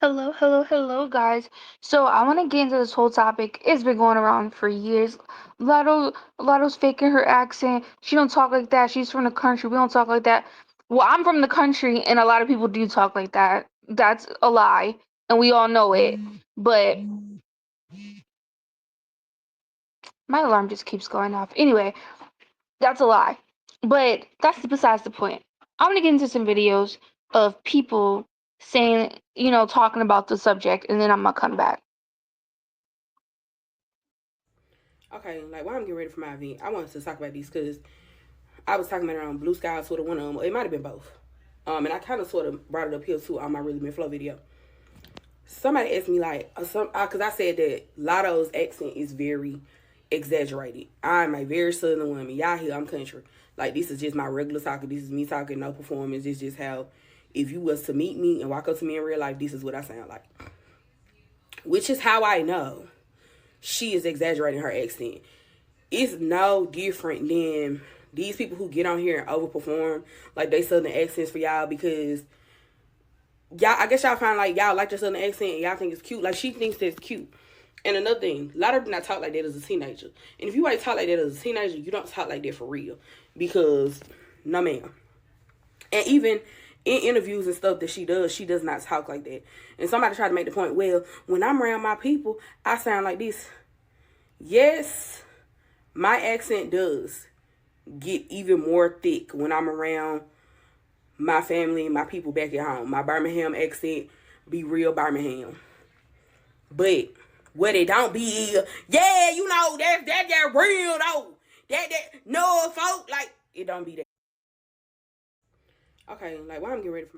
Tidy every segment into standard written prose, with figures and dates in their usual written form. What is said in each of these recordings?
Hello, hello, hello, guys. So I want to get into this whole topic. It's been going around for years. Latto's faking her accent. She don't talk like that. She's from the country. We don't talk like that. Well, I'm from the country, and a lot of people do talk like that. That's a lie, and we all know it. But my alarm just keeps going off. Anyway, that's a lie. But that's besides the point. I'm gonna get into some videos of people saying, talking about the subject, and then I'm gonna come back. Okay, like while I'm getting ready for my event, I wanted to talk about these because I was talking about it on Blue Sky, Twitter, one of them. It might have been both. And I kind of sort of brought it up here too on my Really Men Flow video. Somebody asked me like, because I said that Latto's accent is very exaggerated. I'm a very southern woman. Y'all here, I'm country. Like this is just my regular talking. This is me talking, no performance. It's just how, if you was to meet me and walk up to me in real life, this is what I sound like. Which is how I know she is exaggerating her accent. It's no different than these people who get on here and overperform like they southern accents for y'all because y'all, I guess y'all find like y'all like your southern accent and y'all think it's cute. Like she thinks that's cute. And another thing, a lot of them not talk like that as a teenager. And if you ain't talk like that as a teenager, you don't talk like that for real. Because no ma'am. And even in interviews and stuff that she does not talk like that. And somebody tried to make the point, well, when I'm around my people, I sound like this. Yes, my accent does get even more thick when I'm around my family and my people back at home. My Birmingham accent be real Birmingham. But what it don't be is, yeah, you know, that real though. That no folk, like it don't be that. Okay, like why I'm getting ready for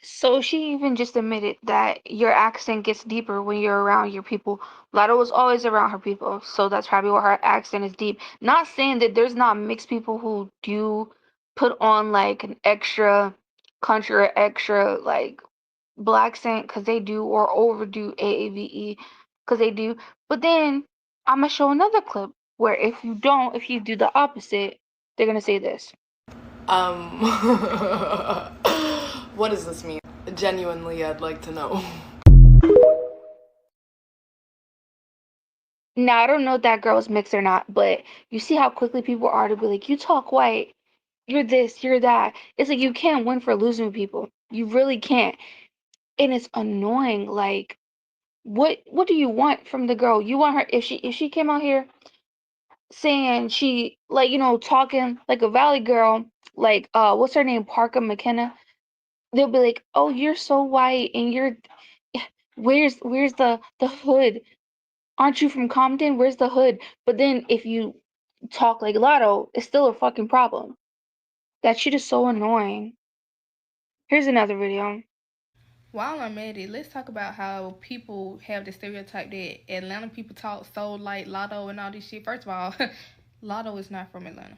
So she even just admitted that your accent gets deeper when you're around your people. Lotto was always around her people, so that's probably why her accent is deep. Not saying that there's not mixed people who do put on like an extra country or extra like black accent because they do, or overdo AAVE because they do. But then I'm gonna show another clip where if you do the opposite, they're gonna say this. Um, what does this mean? Genuinely, I'd like to know. Now I don't know if that girl is mixed or not, but you see how quickly people are to be like, you talk white, you're this, you're that. It's like you can't win for losing with people. You really can't. And it's annoying. Like, what do you want from the girl? You want her if she came out here saying she like, talking like a valley girl, like what's her name? Parker McKenna. They'll be like, oh, you're so white and you're where's the hood? Aren't you from Compton? Where's the hood? But then if you talk like Lotto, it's still a fucking problem. That shit is so annoying. Here's another video. While I'm at it, let's talk about how people have the stereotype that Atlanta people talk so like Latto and all this shit. First of all, Latto is not from Atlanta.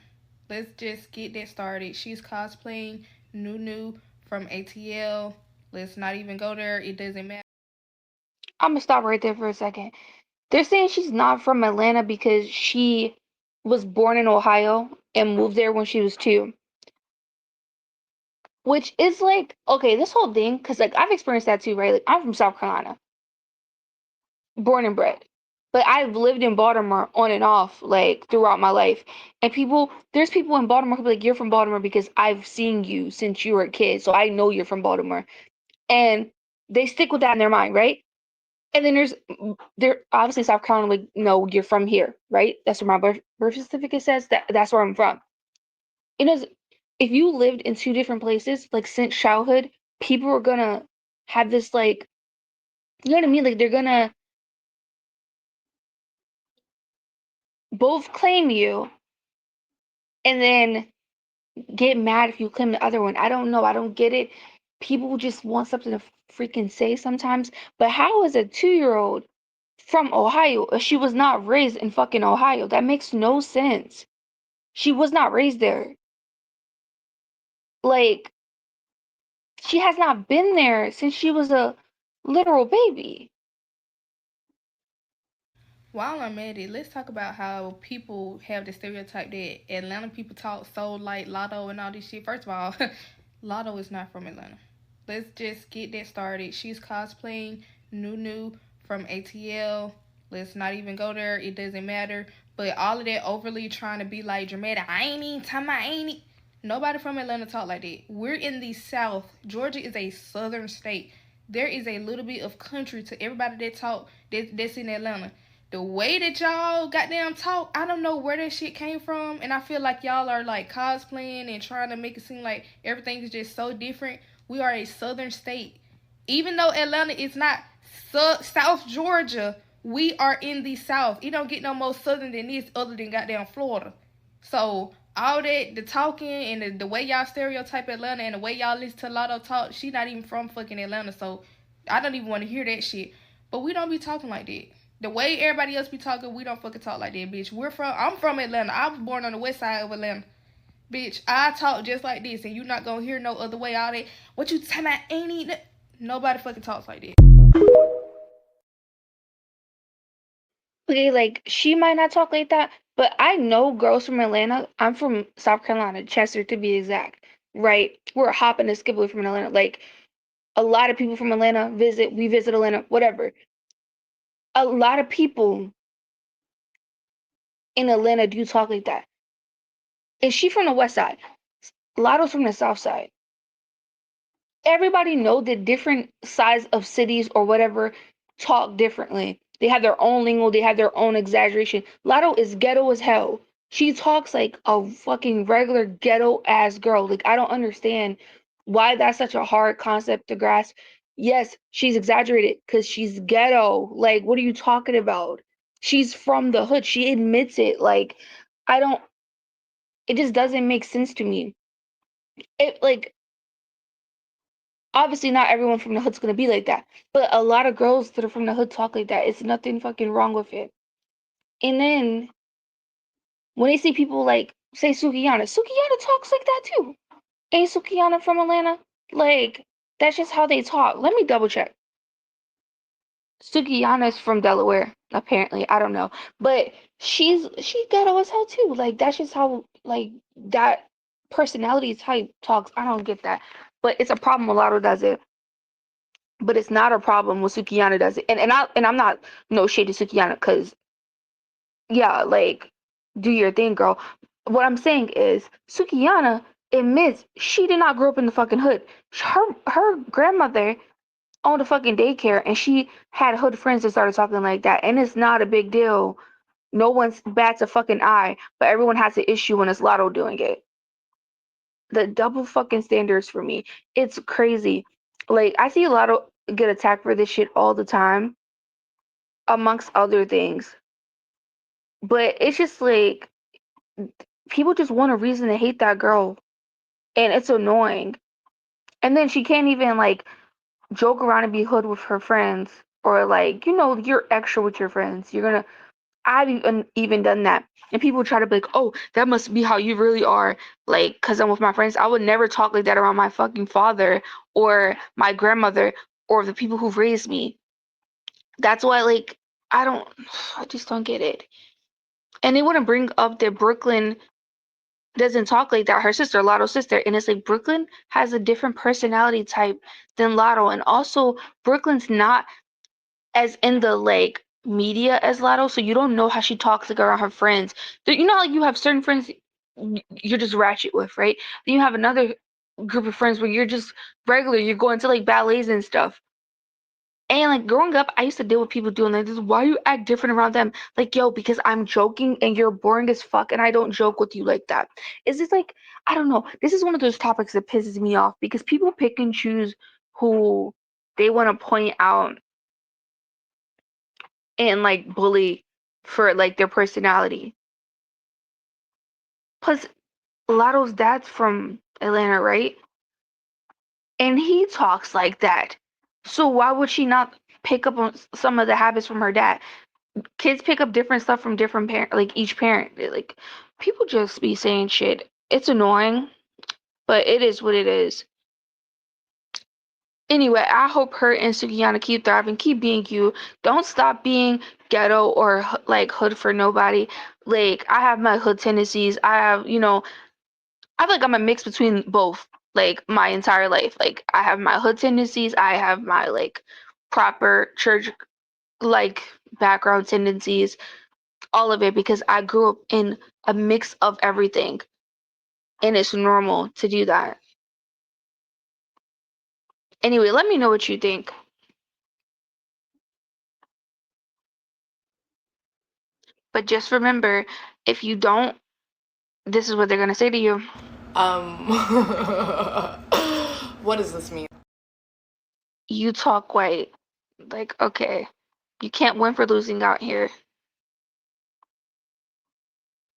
Let's just get that started. She's cosplaying Nunu from ATL. Let's not even go there. It doesn't matter. I'm gonna stop right there for a second. They're saying she's not from Atlanta because she was born in Ohio and moved there when she was 2. Which is like, okay, this whole thing, because like I've experienced that too, right? Like I'm from South Carolina, born and bred. But I've lived in Baltimore on and off like throughout my life. And there's people in Baltimore who be like, you're from Baltimore because I've seen you since you were a kid. So I know you're from Baltimore. And they stick with that in their mind, right? And then there obviously South Carolina like, no, you're from here, right? That's where my birth certificate says that's where I'm from. It is if you lived in 2 different places, like since childhood, people are gonna have this like you know what I mean? Like they're gonna both claim you and then get mad if you claim the other one. I don't know. I don't get it. People just want something to freaking say sometimes. But how is a 2-year-old from Ohio if she was not raised in fucking Ohio? That makes no sense. She was not raised there. Like, she has not been there since she was a literal baby. While I'm at it, let's talk about how people have the stereotype that Atlanta people talk so like Latto and all this shit. First of all, Latto is not from Atlanta. Let's just get that started. She's cosplaying Nunu from ATL. Let's not even go there. It doesn't matter. But all of that overly trying to be like dramatic. I ain't even talking about, I ain't Nobody from Atlanta talk like that. We're in the South. Georgia is a southern state. There is a little bit of country to everybody that talk that's in Atlanta. The way that y'all goddamn talk, I don't know where that shit came from, and I feel like y'all are like cosplaying and trying to make it seem like everything is just so different. We are a southern state. Even though Atlanta is not South Georgia, we are in the South. It don't get no more southern than this other than goddamn Florida. So all that, the talking and the way y'all stereotype Atlanta and the way y'all listen to Latto talk, she not even from fucking Atlanta. So I don't even want to hear that shit. But we don't be talking like that. The way everybody else be talking, we don't fucking talk like that, bitch. I'm from Atlanta. I was born on the west side of Atlanta. Bitch, I talk just like this, and you not gonna hear no other way. All that. What you talking about? Ain't even. Nobody fucking talks like that. Okay, like she might not talk like that, but I know girls from Atlanta. I'm from South Carolina, Chester to be exact. Right? We're a hop and a skip away from Atlanta. Like a lot of people from Atlanta we visit Atlanta, whatever. A lot of people in Atlanta do talk like that. Is she from the west side? Lotto's from the south side. Everybody know that different sides of cities or whatever talk differently. They have their own lingo, they have their own exaggeration. Lotto is ghetto as hell. She talks like a fucking regular ghetto ass girl. Like I don't understand why that's such a hard concept to grasp. Yes, she's exaggerated because she's ghetto. Like, what are you talking about? She's from the hood. She admits it. Like, I don't, it just doesn't make sense to me. It like obviously not everyone from the hood's gonna be like that, but a lot of girls that are from the hood talk like that. It's nothing fucking wrong with it. And then when they see people like say Sukiyana talks like that too. Ain't Sukiyana from Atlanta? Like that's just how they talk. Let me double check. Sukiyana's from Delaware, apparently. I don't know, but she ghetto as hell too. Like that's just how like that personality type talks. I don't get that, but it's a problem. Mulatto does it. But it's not a problem when Sukiyana does it. And I'm not no shade to Sukiyana because yeah, like do your thing, girl. What I'm saying is Sukiyana admits she did not grow up in the fucking hood. Her grandmother owned a fucking daycare and she had hood friends that started talking like that. And it's not a big deal. No one's bats a fucking eye, but everyone has an issue when it's Lotto doing it. The double fucking standards for me. It's crazy. Like I see a lot of get attacked for this shit all the time, amongst other things. But it's just like people just want a reason to hate that girl, and it's annoying. And then she can't even like joke around and be hood with her friends, or like you're extra with your friends. You're gonna. I've even done that. And people try to be like, oh, that must be how you really are. Like, because I'm with my friends. I would never talk like that around my fucking father or my grandmother or the people who raised me. That's why, like, I don't, I just don't get it. And they wouldn't bring up that Brooklyn doesn't talk like that. Her sister, Lotto's sister. And it's like Brooklyn has a different personality type than Lotto. And also, Brooklyn's not as in the like media as Lotto, so you don't know how she talks like around her friends. You know, like you have certain friends you're just ratchet with, right? Then you have another group of friends where you're just regular. You're going to like ballets and stuff. And like growing up, I used to deal with people doing like this. Why you act different around them? Like, yo, because I'm joking and you're boring as fuck, and I don't joke with you like that. Is this like I don't know. This is one of those topics that pisses me off because people pick and choose who they want to point out and like bully for like their personality. Plus, Lotto's dad's from Atlanta, right? And he talks like that. So why would she not pick up on some of the habits from her dad? Kids pick up different stuff from different parent, like each parent. Like people just be saying shit. It's annoying, but it is what it is. Anyway, I hope her and Sukiyana keep thriving, keep being you. Don't stop being ghetto or like hood for nobody. Like I have my hood tendencies. I feel like I'm a mix between both. like my entire life. Like I have my hood tendencies, I have my like proper church like background tendencies, all of it because I grew up in a mix of everything and it's normal to do that. Anyway, let me know what you think. But just remember, if you don't, this is what they're gonna say to you. Um, what does this mean? You talk white. Like, okay, you can't win for losing out here.